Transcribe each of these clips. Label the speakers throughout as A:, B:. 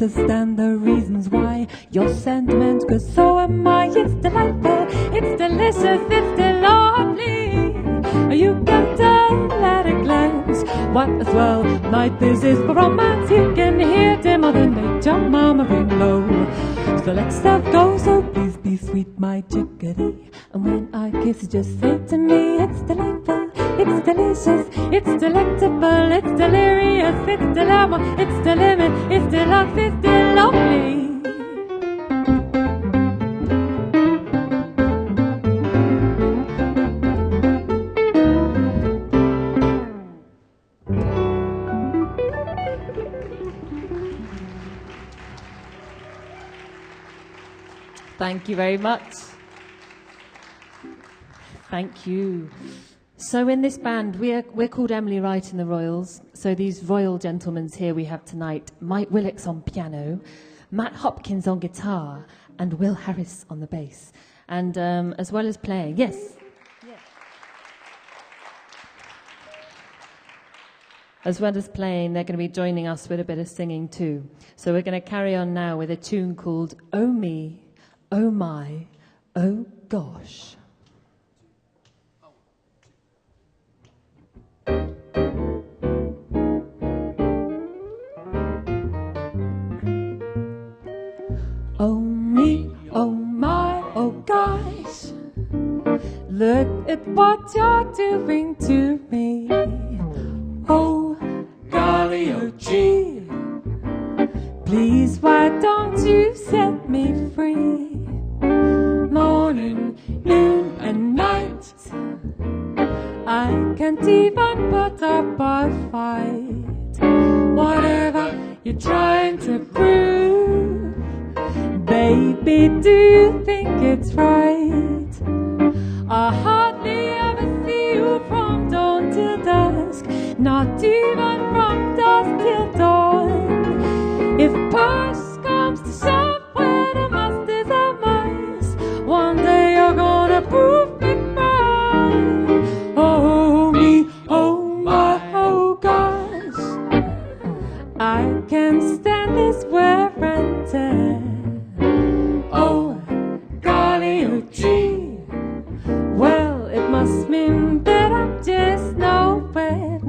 A: understand the reasons why your sentiment, cause so am I. It's delightful, it's delicious, it's lovely. You can tell at a glance what a swell night this is for romance. You can hear dear Mother Nature murmuring low. So let's start go, so please be sweet, my chickadee. And when I kiss, just say to me, it's delightful, it's delicious, it's delectable, it's delirious, it's dilemma, it's the limit, it's deluxe, it's still lovely.
B: Thank you very much. Thank you. So in this band, we're called Emily Wright and the Royals. So these royal gentlemen here we have tonight, Mike Willocks on piano, Matt Hopkins on guitar, and Will Harris on the bass. And as well as playing, yes. As well as playing, they're going to be joining us with a bit of singing too. So we're going to carry on now with a tune called Oh Me, Oh My, Oh Gosh. Oh me, oh my, oh gosh, look at what you're doing to me. Oh golly, oh gee, please why don't you set me free? Morning, noon and night, I can't even put up a fight. Whatever you're trying to prove, baby, do you think it's right? I hardly ever see you from dawn till dusk, not even from dusk till dawn. If push comes to shove, when a must is a must, one day you're gonna prove me right. Oh me, oh my, oh gosh, I can't stand this wear and tear. Oh golly, oh gee, well it must mean that I'm just nowhere.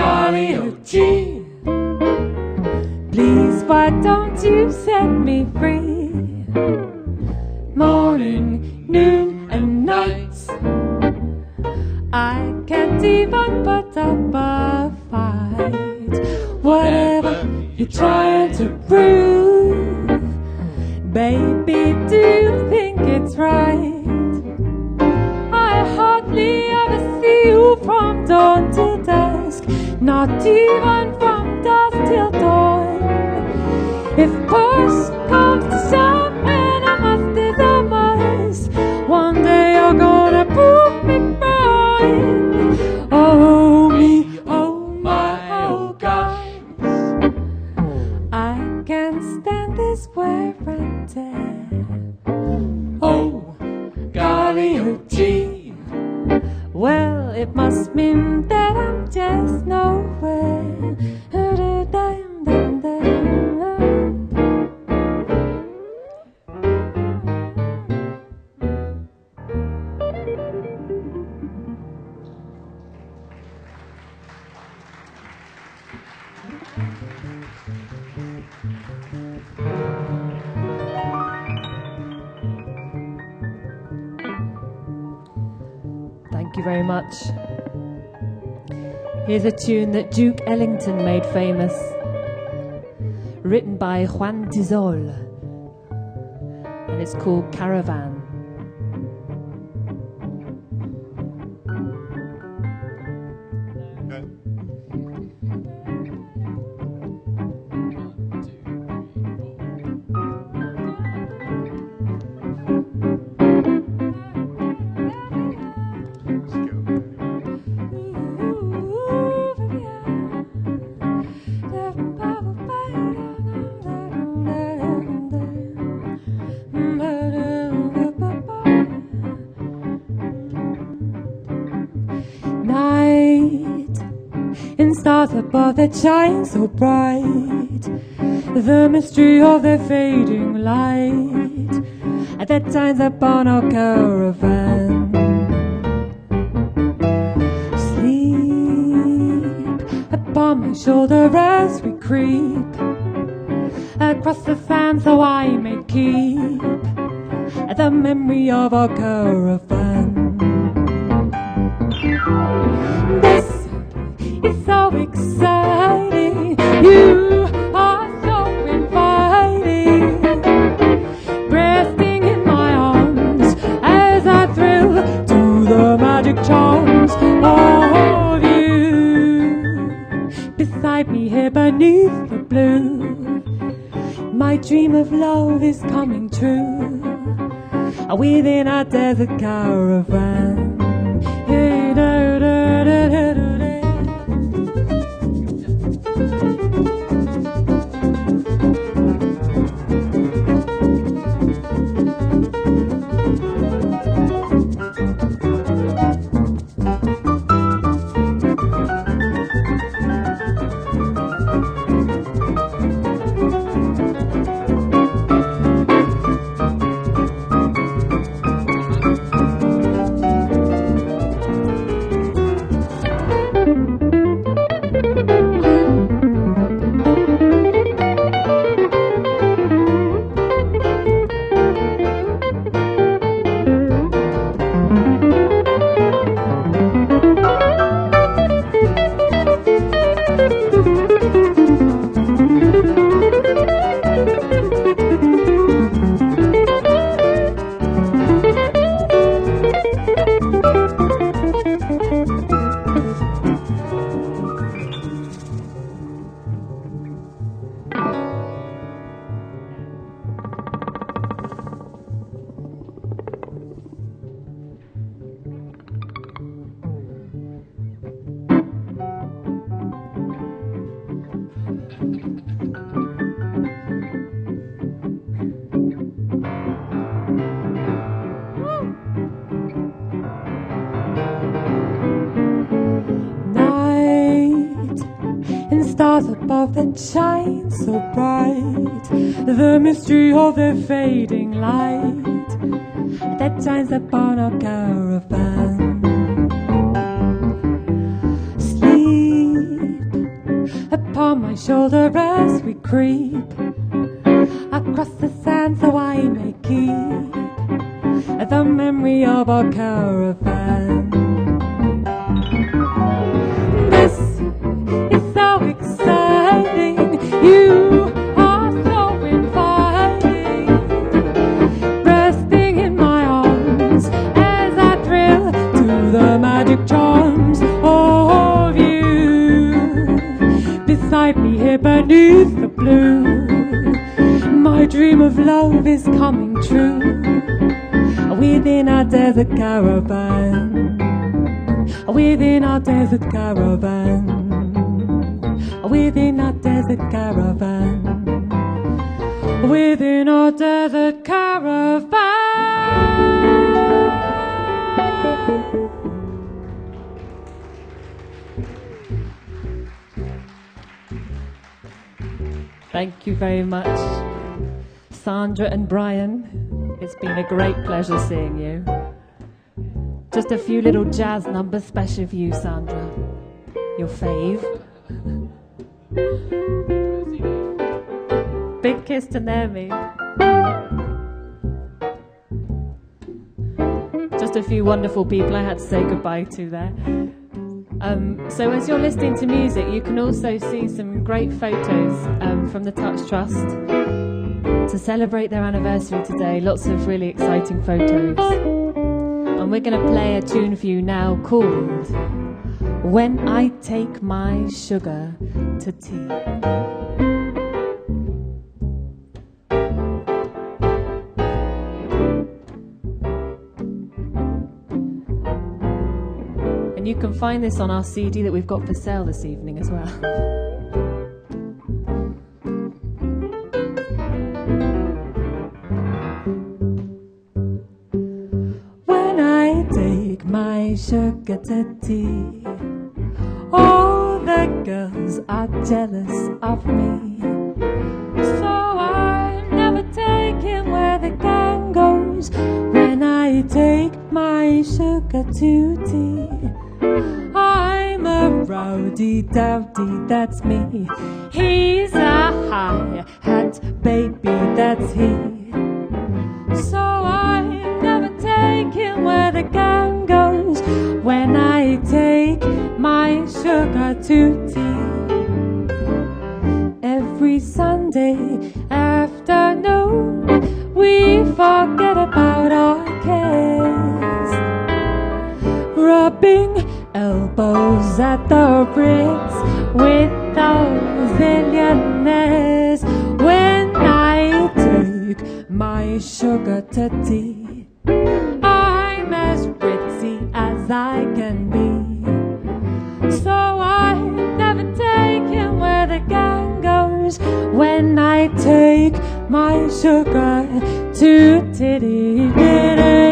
B: golly, oh gee.
A: Please, why don't you set me free?
B: Morning, noon, and night.
A: I can't even put up a fight. Whatever
B: you're trying to prove,
A: baby, do you think it's right? I hardly ever see you from dawn to dusk, not even from dusk till dawn. If push comes to shove and I must is a must, one day you're gonna prove me right. Oh me, oh my, oh God, I can't stand this wear and tear.
B: Oh golly, oh gee.
A: Well, it must mean that I'm just nowhere. Thank you very much. Here's a tune that Duke Ellington made famous, written by Juan Tizol, and it's called Caravan. Stars above that shine so bright, the mystery of their fading light that shines upon our caravan. Sleep upon my shoulder as we creep across the sand, so I may keep the memory of our caravan. It's so exciting, you are so inviting, resting in my arms as I thrill to the magic charms of you. Beside me here beneath the blue, my dream of love is coming true, within our desert caravan. Hey, da, da, da, da, da. Stars above that shine so bright, the mystery of their fading light that shines upon our caravan. Sleep
B: on my shoulder as we creep across the sand, so I may keep the memory of our caravan. This is so exciting. You are so inviting, resting in my arms as I thrill to the magic charms of you. Beside me here beneath the blue, my dream of love is coming true. Within our desert caravan, within our desert caravan, within our desert caravan, within our desert caravan. Thank you very much, Sandra and Brian. It's been a great pleasure seeing you. Just a few little jazz numbers special for you, Sandra. Your fave. Big kiss to Naomi. Just a few wonderful people I had to say goodbye to there. So as you're listening to music, you can also see some great photos from the Touch Trust to celebrate their anniversary today. Lots of really exciting photos. And we're going to play a tune for you now called When I Take My Sugar to Tea. And you can find this on our CD that we've got for sale this evening as well. My sugar to tea, all the girls are jealous of me, so I never take him where the gang goes. When I take my sugar to tea, I'm a rowdy dowdy, that's me. He's a high hat baby, that's he. So I never take him where the gang goes. When I take my sugar to tea, every Sunday afternoon we forget about our cares, rubbing elbows at the Brits with those billionaires. When I take my sugar to tea, I'm as ritzy as I can be. So I never take him where the gang goes. When I take my sugar to titty bitty.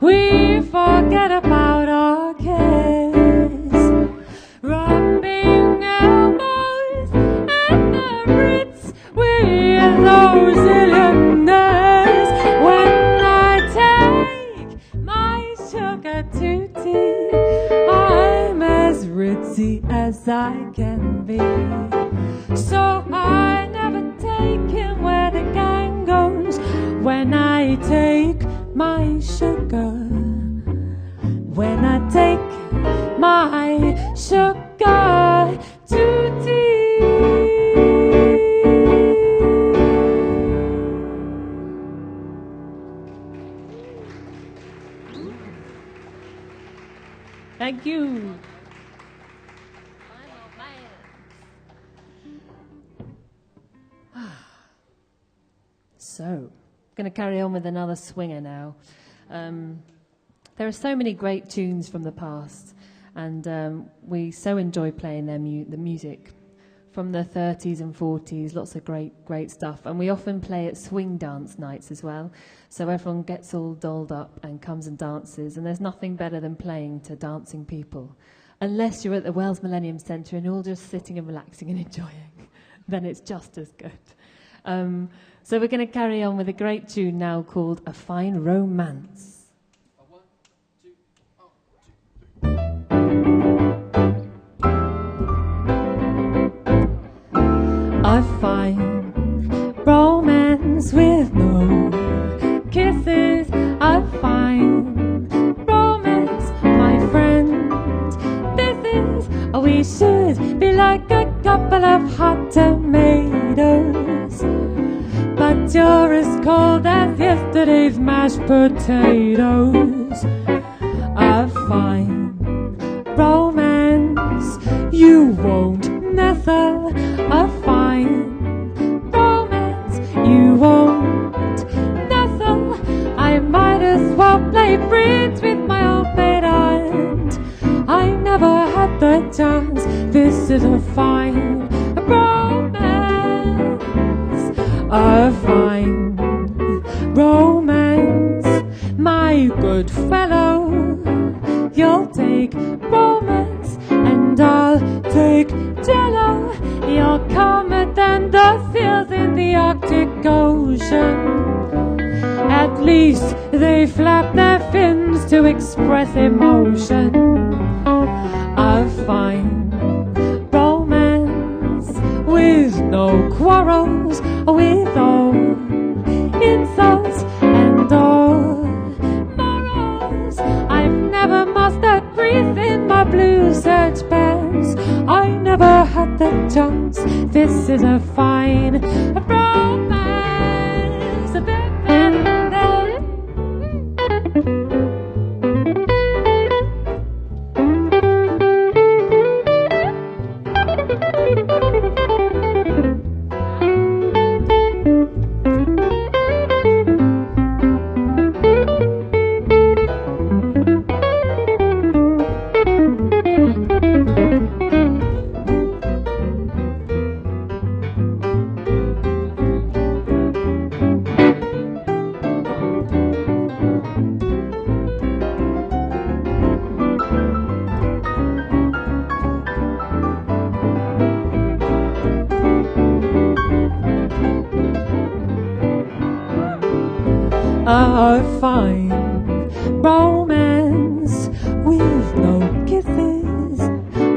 B: we forget about our cares, rubbing elbows at the Ritz with those billionaires. When I take my sugar to tea, I'm as ritzy as I can be. So I never take him where the gang goes. When I take my sugar, when I take my sugar to tea.
A: Thank you. So, going to carry on with another swinger now. There are so many great tunes from the past, and we so enjoy playing the music from the 30s and 40s, lots of great stuff. And we often play at swing dance nights as well, so everyone gets all dolled up and comes and dances, and there's nothing better than playing to dancing people. Unless you're at the Wales Millennium Centre and you're all just sitting and relaxing and enjoying, then it's just as good. So we're going to carry on with a great tune now called A Fine Romance.
B: A fine romance with no kisses. A fine romance, my friend. This is, we should be like a couple of hot tomatoes, but you're as cold as yesterday's mashed potatoes. A fine romance, you won't nestle. A fine romance, you won't nestle. I might as well play bridge with my old maid aunt. I never had the chance. This is a fine romance. A fine romance, my good fellow. You'll take romance and I'll take jello. You're calmer than the seals in the Arctic Ocean. At least they flap their fins to express emotion. A fine romance with no quarrels, with all insults and all morals. I've never mastered grief in my blue serge pants. I never had the chance. This is a fine romance. A fine romance with no kisses.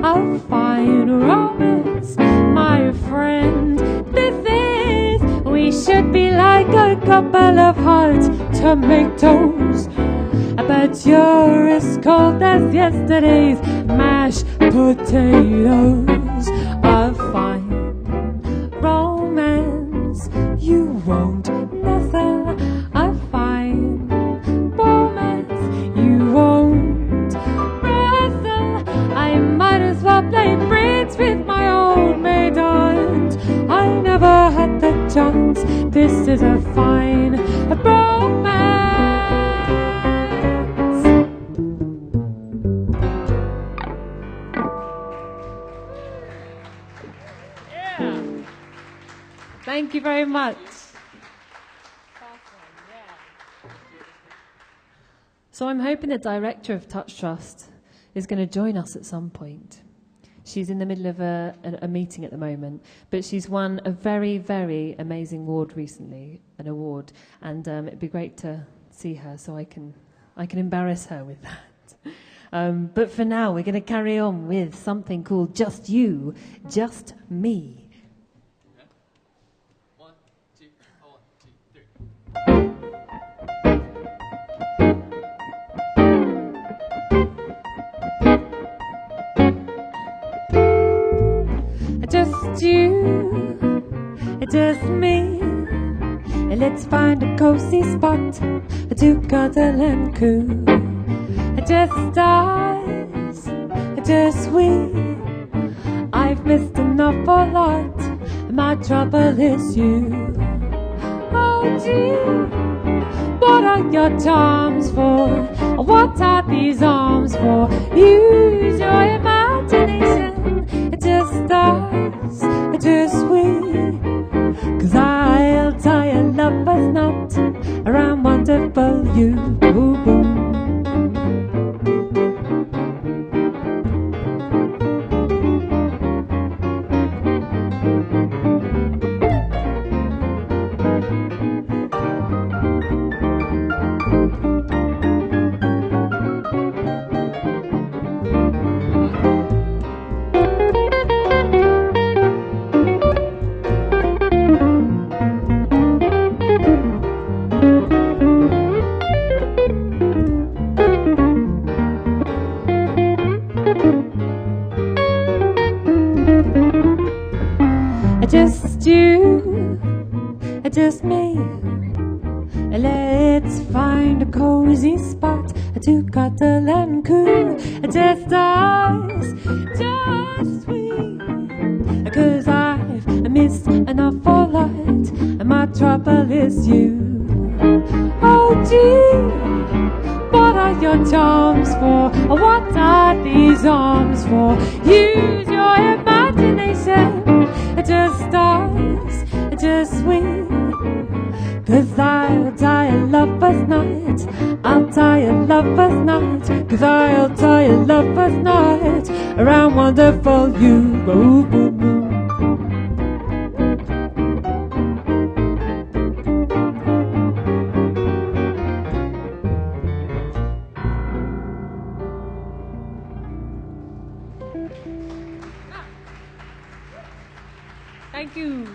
B: A fine romance, my friend. This is, we should be like a couple of hot tomatoes, but you're as cold as yesterday's mashed potatoes. A fine romance, you won't nestle. A fine romance, you won't wrestle. I might as well play bridge with my old maid aunt. I never had the chance. This is a fine romance. Yeah. Thank you very much.
A: So I'm hoping the director of Touch Trust is going to join us at some point. She's in the middle of a meeting at the moment, but she's won a very, very amazing award recently, and it'd be great to see her so I can embarrass her with that. But for now, we're going to carry on with something called Just You, Just Me.
C: Okay. 1, 2, 1, 2, 3.
B: Just you, just me. Let's find a cozy spot to cuddle and coo. Just us, just we. I've missed an awful lot. My trouble is you. Oh gee, what are your charms for? What are these arms for? Use your imagination. Just us, just we. 'Cause I'll tie a lover's knot around wonderful you. Ooh, ooh. Just you, just me. Let's find a cozy spot to cuddle and coo. Just us, just we. 'Cause I've missed an awful lot, and my trouble is you. Oh gee, what are your charms for? What are these arms for? Use your imagination. Just us, just we. 'Cause I'll tie a lover's knot. I'll tie a lover's knot. 'Cause I'll tie a lover's knot around wonderful you. Ooh, ooh, ooh.
A: Thank you.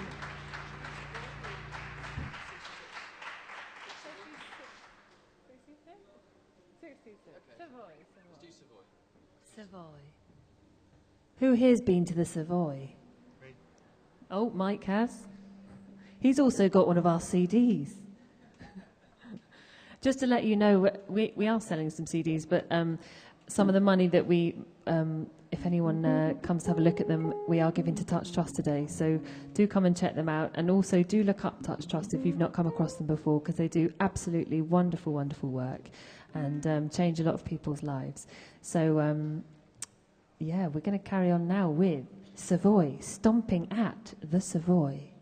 A: Savoy. Who here's been to the Savoy? Oh, Mike has. He's also got one of our CDs. Just to let you know, we are selling some CDs, but some of the money that we, if anyone comes to have a look at them, we are giving to Touch Trust today. So do come and check them out. And also do look up Touch Trust if you've not come across them before, because they do absolutely wonderful, wonderful work and change a lot of people's lives. So, yeah, we're going to carry on now with Savoy, stomping at the Savoy.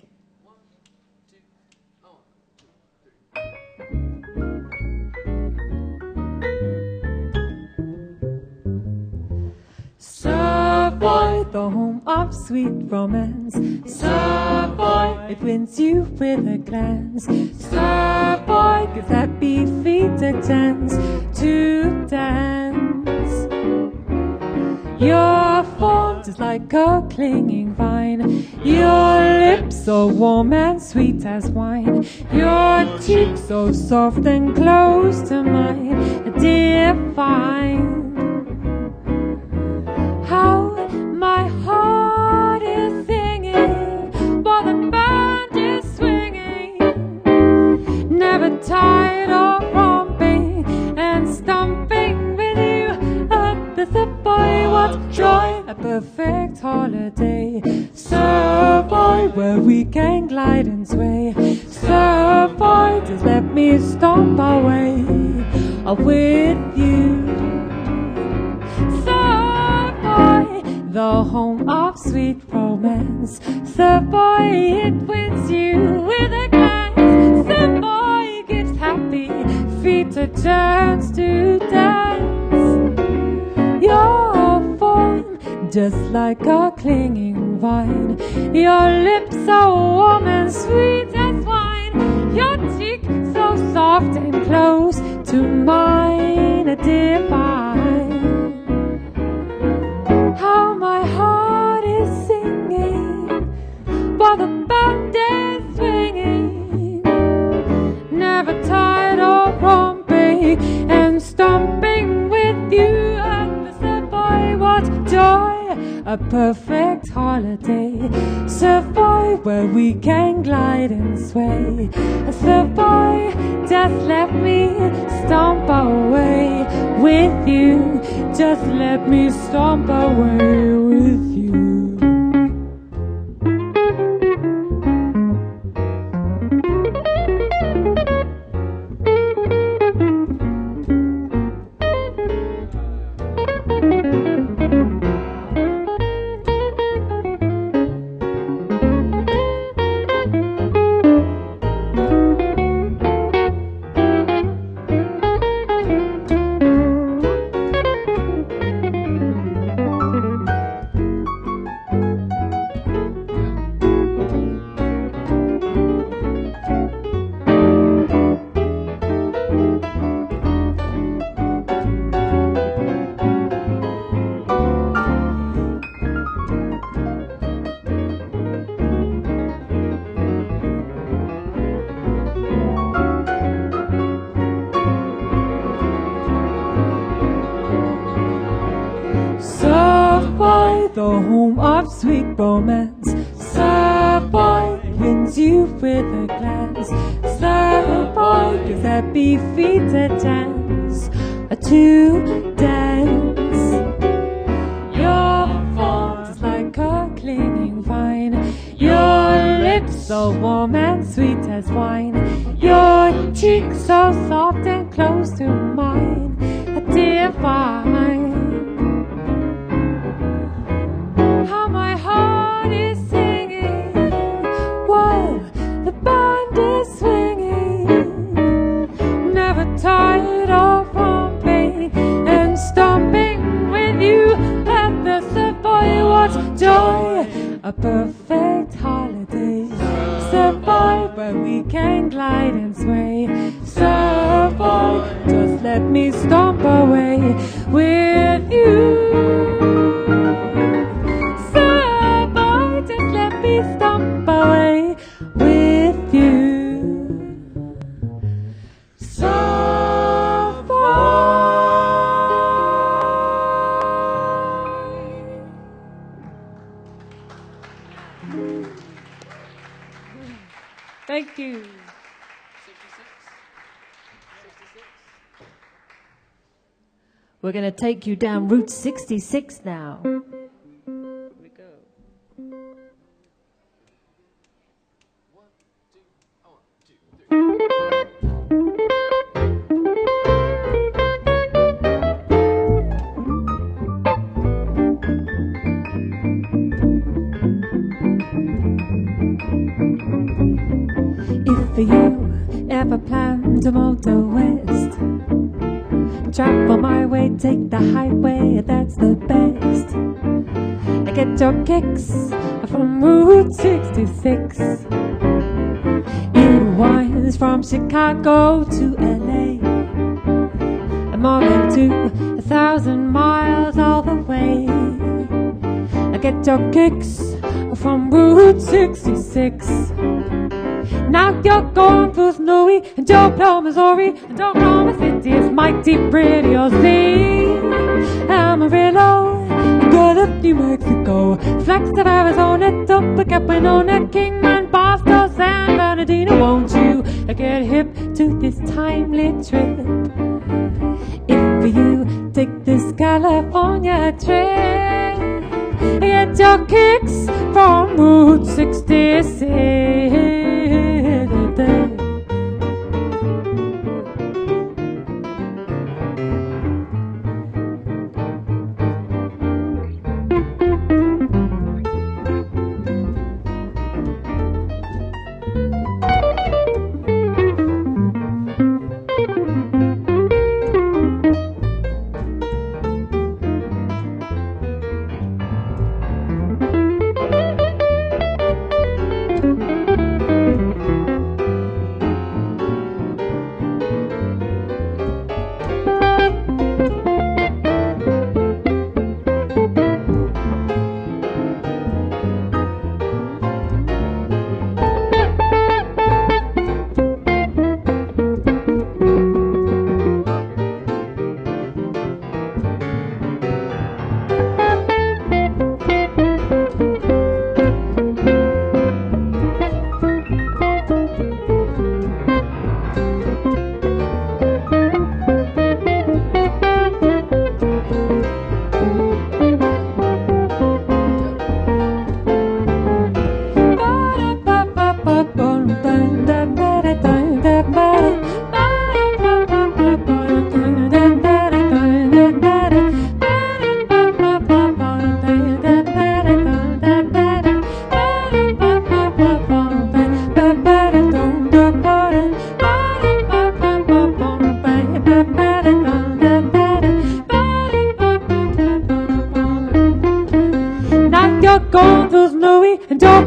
C: 1, 2, 3.
B: Savoy, the home of sweet romance. Savoy, it wins you with a glance. Savoy, gives happy feet a chance to dance. Your form is like a clinging vine. Your lips so warm and sweet as wine. Your cheeks so soft and close to mine. Divine. How my heart is singing while the band is swinging. Never tired of romping and stomping with you at the Savoy. What joy, a perfect holiday. Savoy, where we can glide and sway. Savoy, just let me stomp away with you. The home of sweet romance. Savoy, it wins you with a glance. Savoy gives happy feet want a chance to dance. Your form, just like a clinging vine. Your lips so warm and sweet as wine. Your cheek so soft and close to mine, a divine. How my heart is singing while the band is swinging, never tired of romping and stomping with you at the Savoy. What joy, a perfect holiday. Savoy, where we can glide and sway. A Savoy, just let me stomp away with you. Just let me stomp away with you. The home of sweet romance. Savoy wins you with a glance. Savoy gives happy feet a chance to dance. Your form is like a clinging vine. Your lips so warm and sweet as wine. Your cheek so soft and close to mine, a divine. Tired of romping and stomping with you at the Savoy. What joy, a perfect holiday. Savoy, where we can glide and sway. Savoy, just let me stomp away with you. Savoy, just let me stomp away with you. Thank you.
C: 66.
A: We're going to take you down Route 66 now. Here we go.
C: 1, 2, 1, 2, 3.
B: If you ever plan to motor west, travel my way, take the highway, that's the best. I get your kicks from Route 66. It winds from Chicago to LA, and more than 2,000 miles all the way. I get your kicks from Route 66. Now you're going through snowy and Joe Missouri, and Oklahoma City is mighty pretty, you'll see. Amarillo, good of New Mexico, Flagstaff, Arizona, Topeka, Winona, Kingman, Boston, San Bernardino. Won't you get hip to this timely trip? If you take this California trip, get your kicks from Route 66.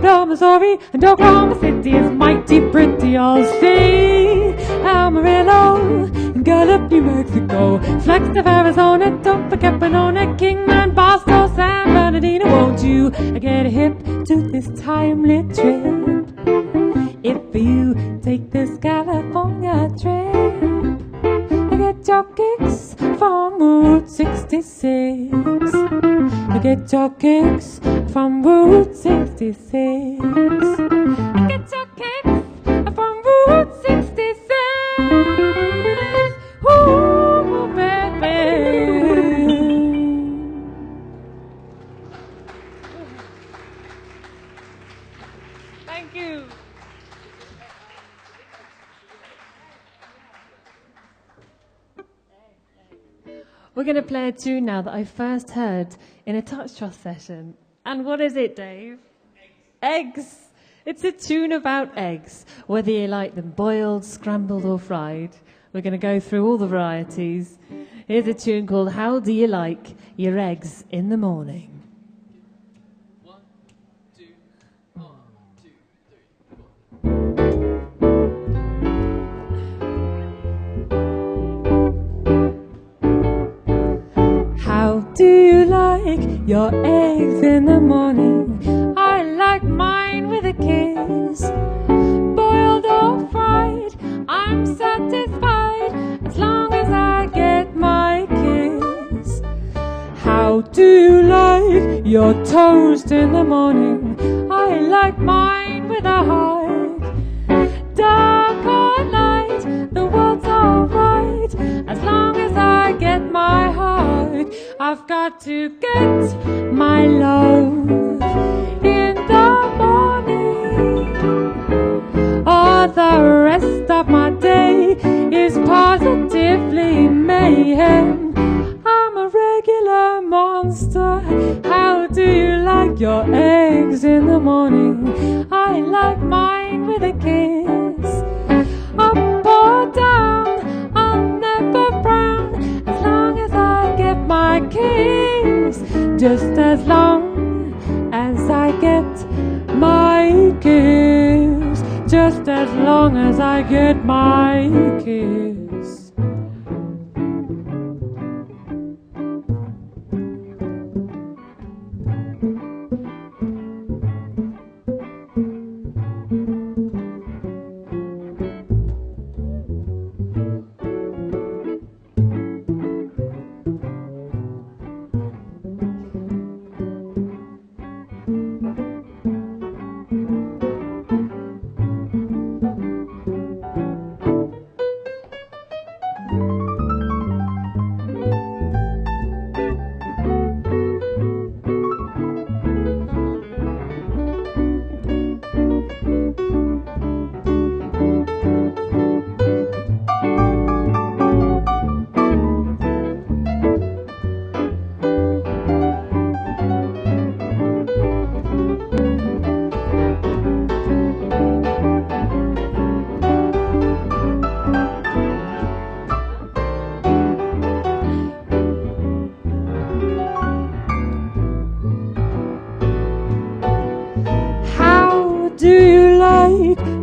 B: Florida, Missouri, and Oklahoma City is mighty pretty, I'll say. Amarillo, and Gallup, New Mexico, Flagstaff, Arizona, don't forget Winona, Kingman, Boston, San Bernardino. Won't you get hip to this timely trip? If you take this California trip, get your kicks from Route 66. Get your kicks from Route 66. Get your kicks from Route 66. Ooh, baby. Thank you. We're going to play a tune now that I first heard in a Touch Trust session. And what is it, Dave? Eggs. It's a tune about eggs, whether you like them boiled, scrambled or fried. We're going to go through all the varieties. Here's a tune called How Do You Like Your Eggs in the Morning?
C: 1, 2, 1, 2, 3, 4.
B: How do you like your eggs in the morning? I like mine with a kiss. Boiled or fried, I'm satisfied as long as I get my kiss. How do you like your toast in the morning? I like mine with a hug. Dark or light, the world's alright as long as I get my hug. I've got to get my love in the morning, or the rest of my day is positively mayhem. I'm a regular monster. How do you like your eggs in the morning? I like mine with a kiss. Up or down, I'll never frown as long as I get my kiss. Just as long as I get my kiss. Just as long as I get my kiss.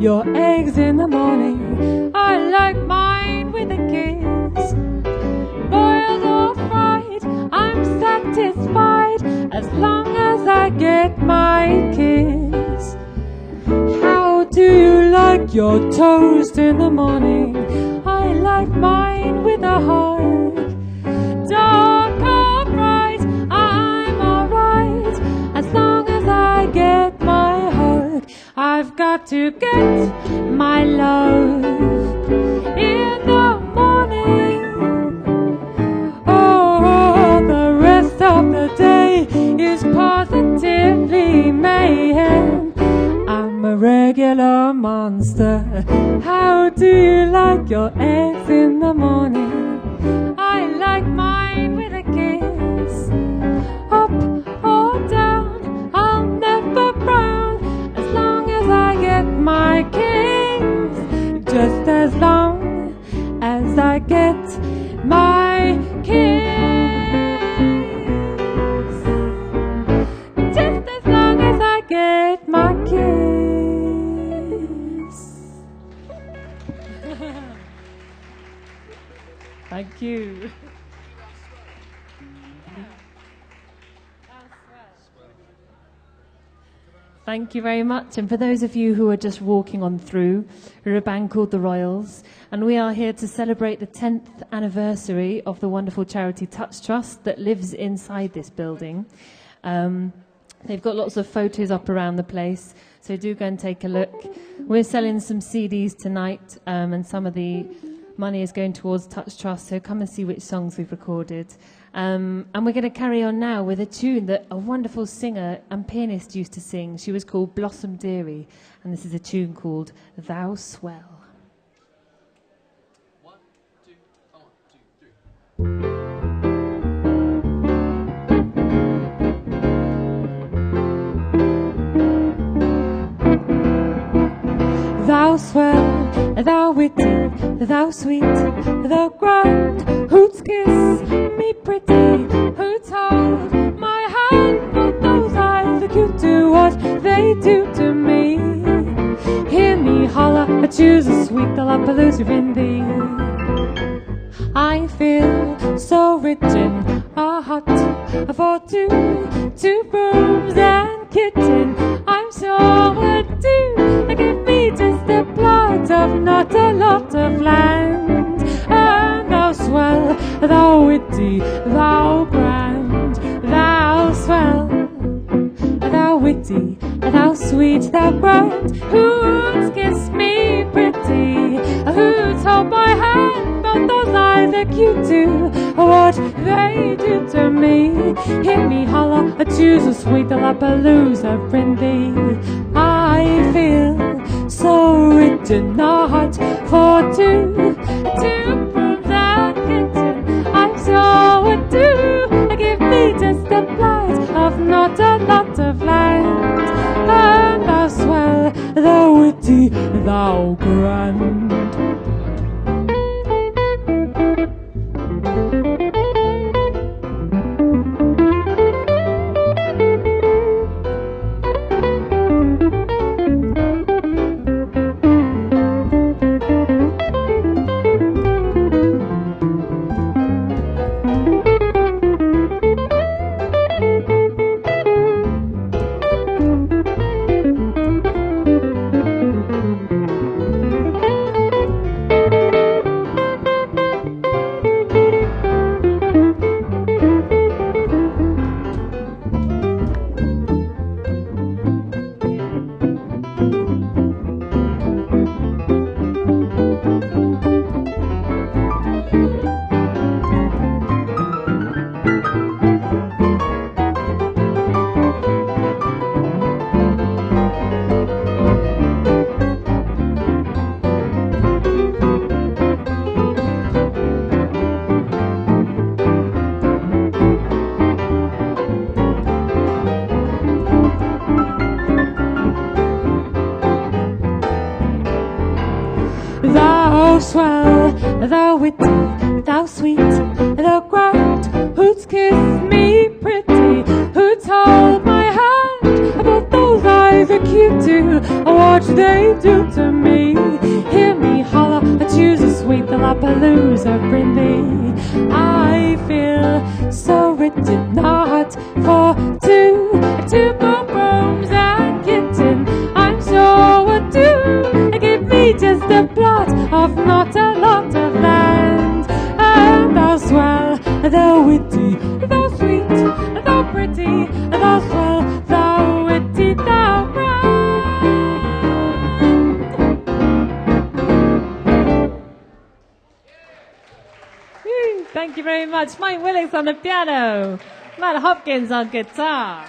B: Your eggs in the morning, I like mine with a kiss. Boiled or fried, I'm satisfied as long as I get my kiss. How do you like your toast in the morning? I like mine with a hug. Dark or bright, I'm alright as long as I get my hug. I've got to get my love in the morning. Oh, the rest of the day is positively mayhem. I'm a regular monster. How do you like your eggs in the morning? I like mine with a kiss. Up or down, I'll never frown as long as I get my kiss.
A: you. Thank you very much. And for those of you who are just walking on through, we're a band called The Royals, and we are here to celebrate the 10th anniversary of the wonderful charity Touch Trust that lives inside this building. They've got lots of photos up around the place, so do go and take a look. We're selling some CDs tonight, and some of the money is going towards Touch Trust, so come and see which songs we've recorded. And we're going to carry on now with a tune that a wonderful singer and pianist used to sing. She was called Blossom Dearie, and this is a tune called Thou Swell.
C: 1, 2, 1, 2, 3.
A: Thou swell, thou witty, thou sweet, thou grand, who'd kiss me pretty, who'd hold my hand, but those eyes look cute to what they do to me. Hear me holler, I choose a sweet Galapalooza in thee. I feel so rich in a hut for two rooms and kitchen. I'm so do. Give me just a plot of not a lot of land. And thou swell, thou witty, thou grand, thou swell, thou witty, thou sweet, thou grand, who'd kiss me pretty, who'd hold my hand, but those eyes are cute too, what they do to me. Hear me holler, I choose a sweet Galapalooza in thee. I feel so rich in a hut for two rooms and kitchen. I'm so ado, give me just a plot of not a lot of land. And thou swell, thou witty, thou grand. Thou swell, thou witty, thou sweet, thou grand, who'd kiss me pretty, who'd hold my hand, but those eyes are cute too, what they do to me. Hear me holler, I choose a sweet Galapalooza in thee. I feel so rich in a hut for two rooms and kitchen. I'm so ado, give me just a plot of not a lot of land. And thou swell, thou witty, thou sweet, thou pretty, thou swell, thou witty, thou grand. Thank you very much. Mike Willis on the piano, Matt Hopkins on guitar.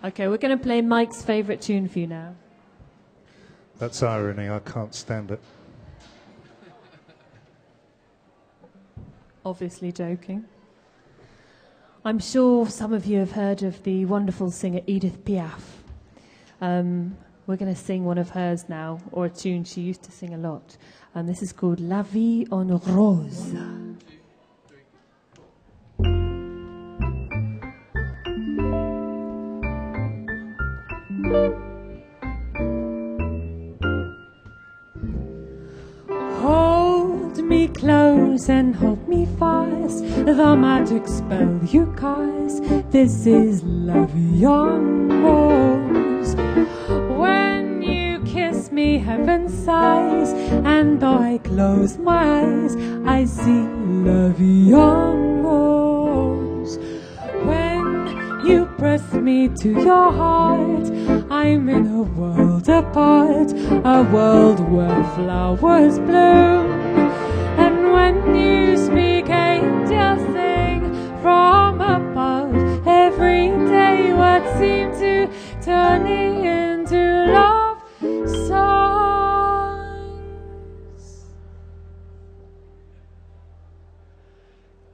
A: Okay, we're going to play Mike's favourite tune for you now.
D: That's irony, I can't stand it.
A: Obviously joking. I'm sure some of you have heard of the wonderful singer Edith Piaf. We're going to sing one of hers now, or a tune she used to sing a lot. And this is called La Vie en Rose. Hold me close and hold me fast, the magic spell you cast. This is La Vie en Rose. When you kiss me, heaven sighs, and though I close my eyes, I see La Vie en Rose. When you press me to your heart, I'm in a world apart, a world where flowers bloom. And when you speak, angels sing from above. Every day words seem to turn into love songs.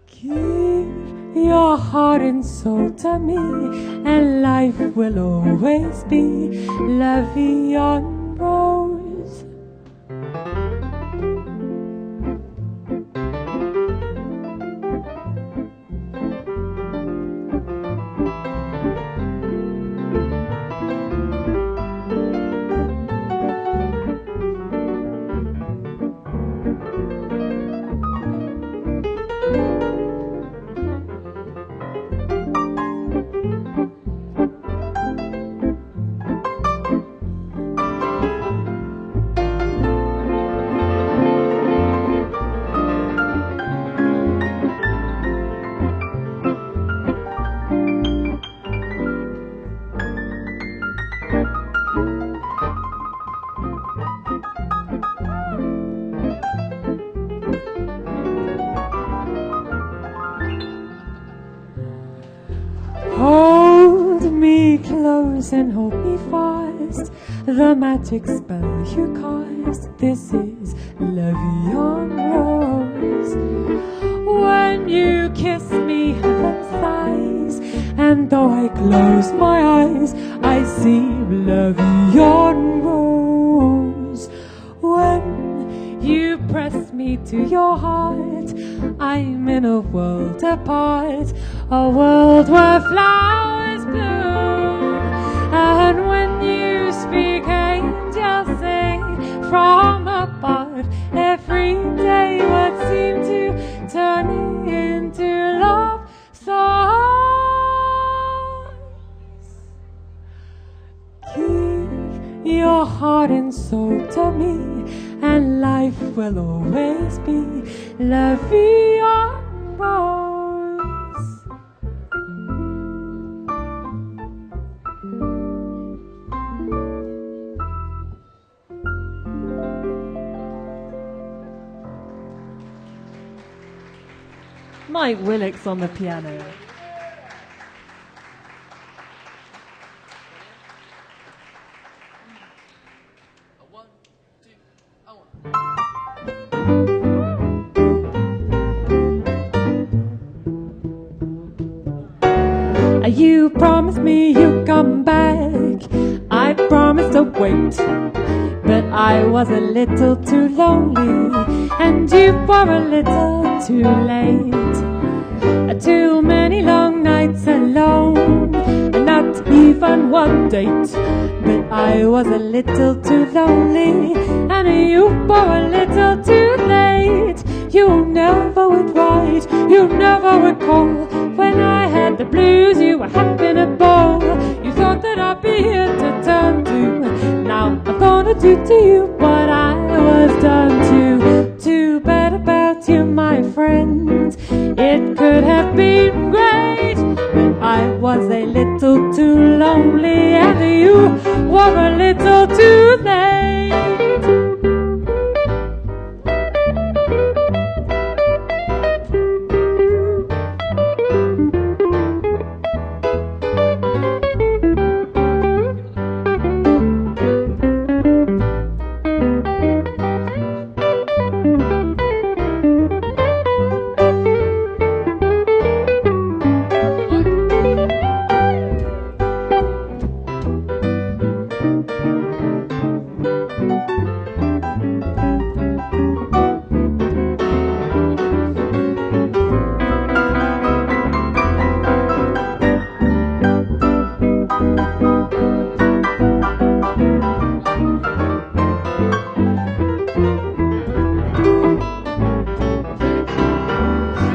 A: Give your heart and soul to me, and life will always be La Vie en Rose. And hold me fast, the magic spell you cast. This is La Vie en Rose. When you kiss me, heaven sighs, and though I close my eyes, I see La Vie en Rose. When you press me to your heart, I'm in a world apart, a world where flowers bloom. And when you speak, angels sing from above. Every day words seem to turn into love songs. Give your heart and soul to me, and life will always be La Vie en Rose. Mike Willicks on the piano.
C: One, two, one.
A: You promised me you'd come back, I promised to wait, but I was a little too lonely, and you were a little too late. Too many long nights alone, and not even one date, but I was a little too lonely, and you were a little too late. You never would write, you never would call. When I had the blues, you were happy in a bowl. You thought that I'd be here to turn to. Now I'm gonna do to you what I was done to. Too bad about you, my friend. It could have been great, but I was a little too lonely, and you were a little too late.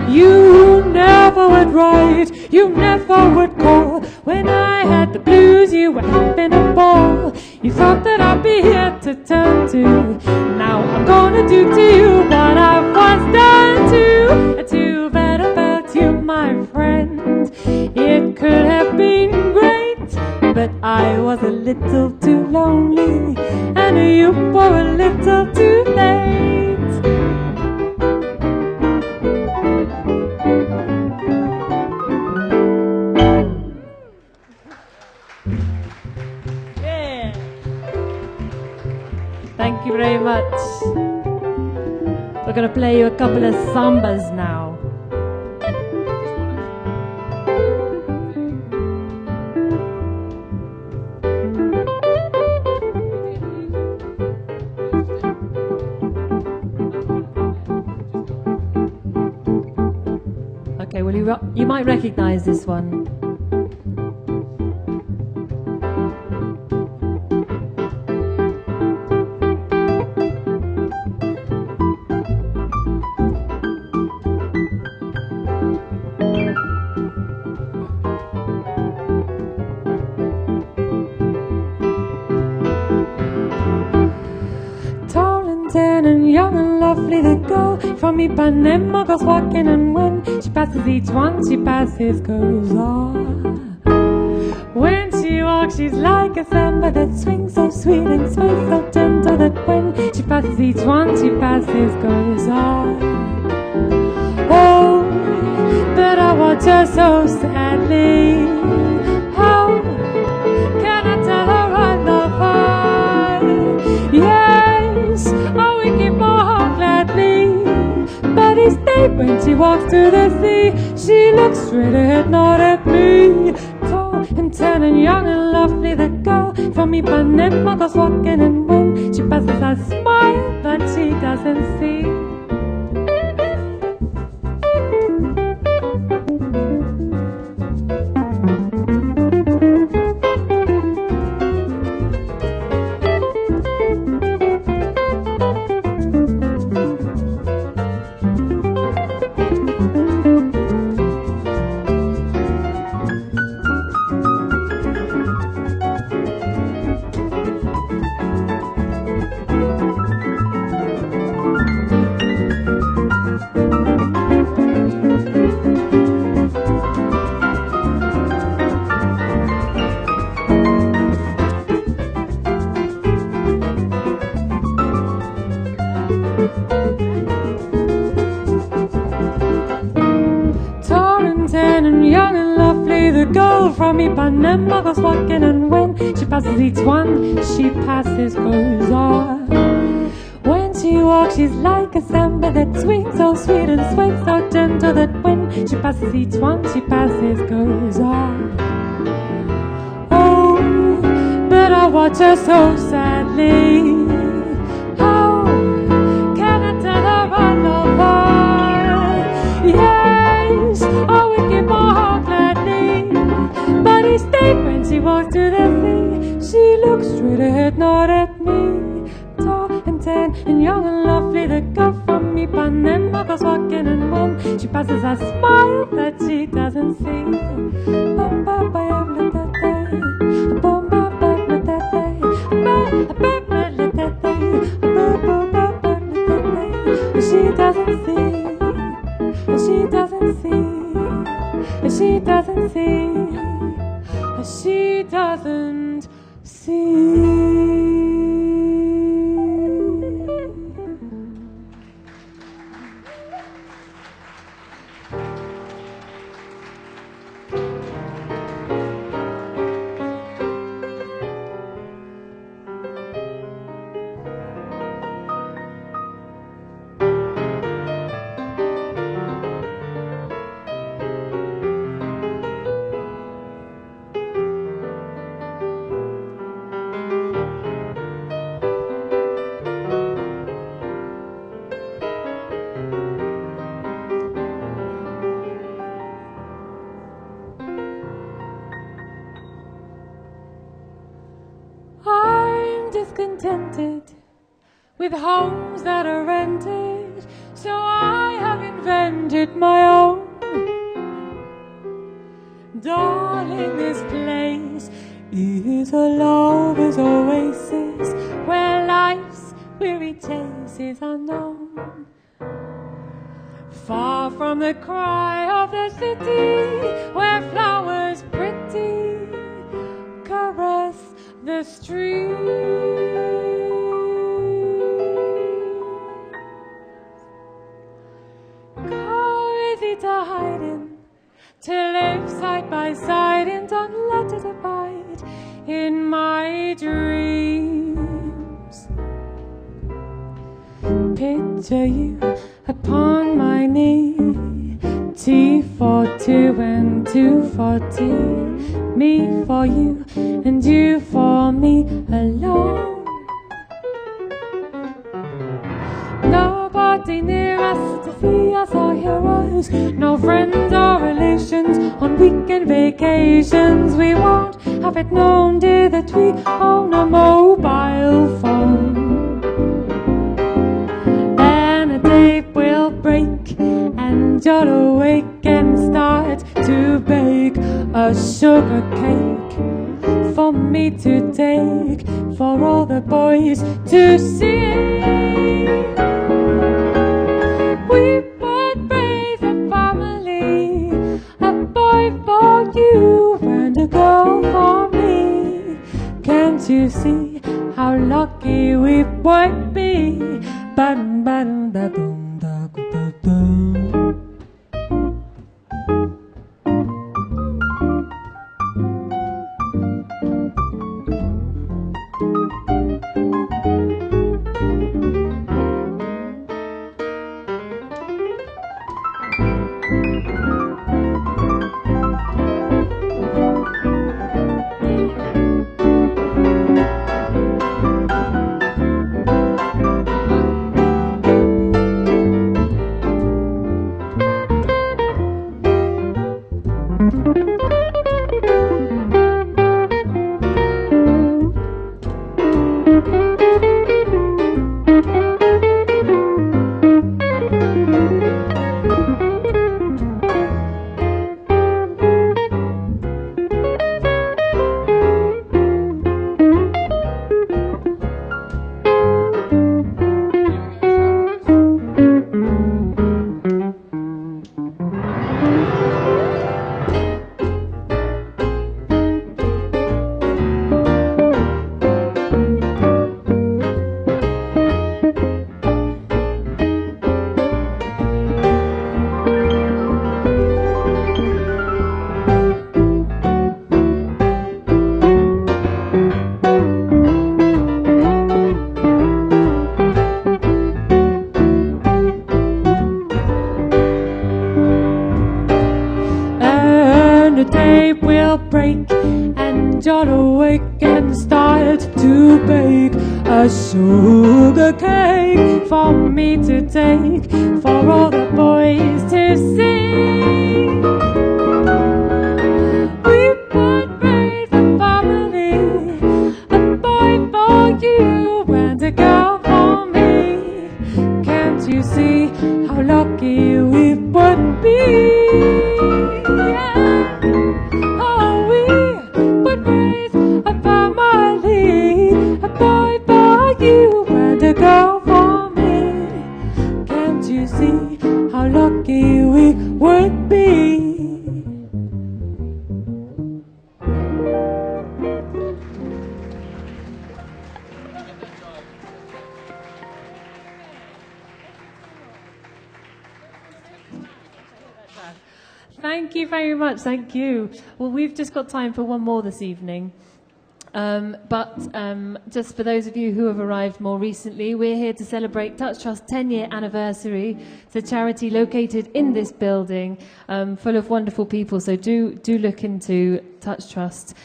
B: You never would write, you never would call. When I had the blues, you were having a ball. You thought that I'd be here to turn to. Now I'm gonna do to you what I was done to. Too bad about you, my friend. It could have been great, but I was a little too lonely, and you were a little too late. Yeah. Thank you very much. We're going to play you a couple of sambas now. Okay, well, you might recognize this one. And young and lovely, the girl from Ipanema goes walking, and when she passes each one, she passes goes on. When she walks, she's like a samba that swings so sweet and sways so gentle that when she passes each one, she passes goes on. Oh, but I watch her so sadly. How can I tell her I love her? Yes, I will keep my heart gladly. But each day when she walks to the sea, she looks straight ahead, not at me. Tall and tan and young and lovely, the girl from Ipanema goes walking, and when she passes I smile, but she doesn't see. Ipanema goes walking, and when she passes each one, she passes goes on. When she walks, she's like a samba that swings so sweet and sways so gentle that when she passes each one, she passes goes on. Oh, but I watch her so sadly. How can I tell her I love her? Yes, I will give my heart gladly. But each day when she walks to the sea, she looks straight ahead, not at me. Tall and tan and young and lovely, the girl from Ipanema goes walking, and when she passes I smile that she doesn't see. She doesn't see, she doesn't see, she doesn't see. She doesn't see. Discontented with homes that are rented, so I have invented invented my own. Darling, this place is a lover's oasis where life's weary chase is unknown. Far from the cry of the city where flowers pretty caress the street. Cozy to hide in, to live side by side and don't let it abide in my dreams. Picture you upon my knee, T for two and two for tea, me for you and you for me alone. Nobody near us to see us or hear us, no friends or relations on weekend vacations. We won't have it known, dear, that we own a mobile phone. Then a day will break and you'll awake and start to bake a sugar cake for me to take, for all the boys to see. We would raise a family, a boy for you and a girl for me. Can't you see how lucky we would be? Ba-dum, ba-dum, da-dum, da-dum. Sugar cake for me to take, for all the boys to see. We would raise a family, a boy for you and a girl for me. Can't you see how lucky we would be? Yeah. Oh, we would raise a family, a boy for you and a girl for me. Can't you see how lucky we would be? Thank you very much, thank you. Well, we've just got time for one more this evening. Just for those of you who have arrived more recently, we're here to celebrate Touch Trust's 10-year anniversary. It's a charity located in this building, full of wonderful people, so do look into Touch Trust.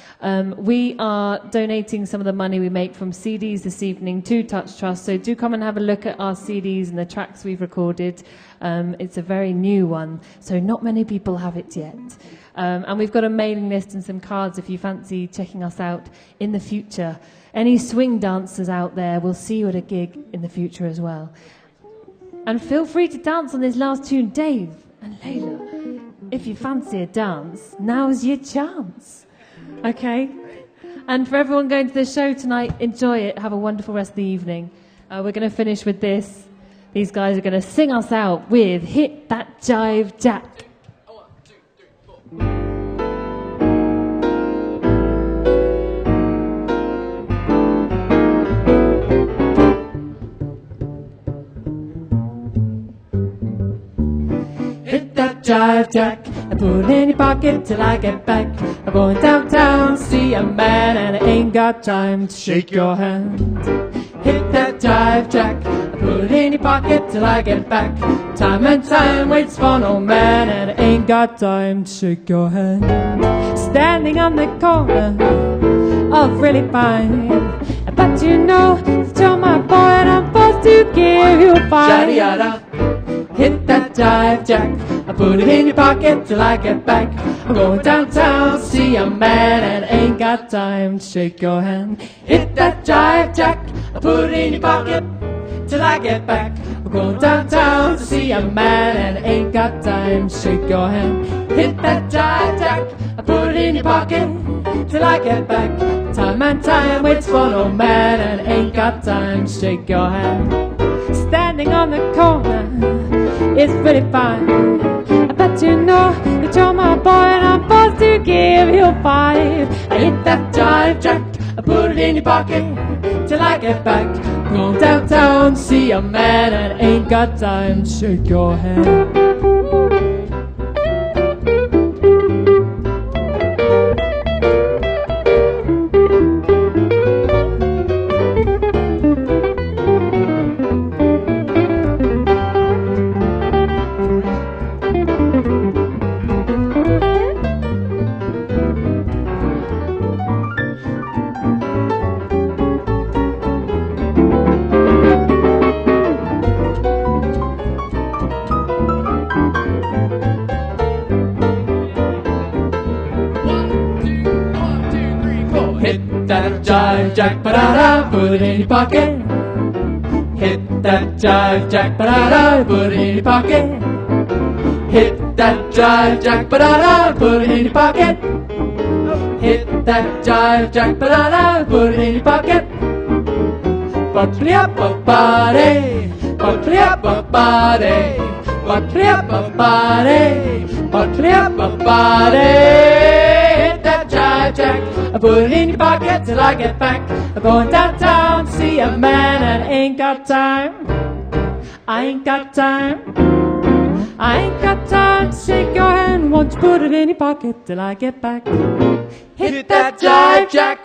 B: We are donating some of the money we make from CDs this evening to Touch Trust, so do come and have a look at our CDs and the tracks we've recorded. It's a very new one, so not many people have it yet. And we've got a mailing list and some cards if you fancy checking us out in the future. Any swing dancers out there, we'll see you at a gig in the future as well.
A: And feel free to dance on this last tune. Dave and Layla, if you fancy a dance, now's your chance. Okay? And for everyone going to the show tonight, enjoy it. Have a wonderful rest of the evening. We're going to finish with this. These guys are going to sing us out with Hit That Jive Jack.
C: 1, 2, 3, 4.
B: Hit that jive jack and put it in your pocket till I get back. I'm going downtown to see a man and I ain't got time to shake your hand. Hit that jive jack and put it in your pocket till I get back. Time and time waits for no man and I ain't got time to shake your hand. Standing on the corner of really fine, but you know that you're my boy and I'm supposed to give you a fine. Yada. Hit that jive jack, I put it in your pocket till I get back. I'm going downtown to see a man and ain't got time to shake your hand. Hit that jive jack, I put it in your pocket till I get back. I'm going downtown to see a man and ain't got time to shake your hand. Hit that jive jack, I put it in your pocket till I get back. Time and time waits for no man and ain't got time to shake your hand. Standing on the corner, it's pretty fine. I bet you know that you're my boy and I'm supposed to give you a 5. I hit that jive jack, I put it in your pocket till I get back. Going downtown to see a man and ain't got time to shake your hand. Jive jack, ba-da-da, put it in your pocket. Hit that jive jack, ba-da-da, put it in your pocket. Hit that jive jack, ba-da-da, put it in your pocket. Hit that jive jack, ba-da-da, put it in your pocket. Ba-plia-ba-ba-day, ba-plia-ba-ba-day, ba-plia-ba-ba-day, ba-plia-ba-ba-day. Hit that jive jack, I put it in your pocket till I get back. I'm going downtown to see a man and I ain't got time. I ain't got time. I ain't got time to shake your hand. Won't you put it in your pocket till I get back? Hit that jive jack.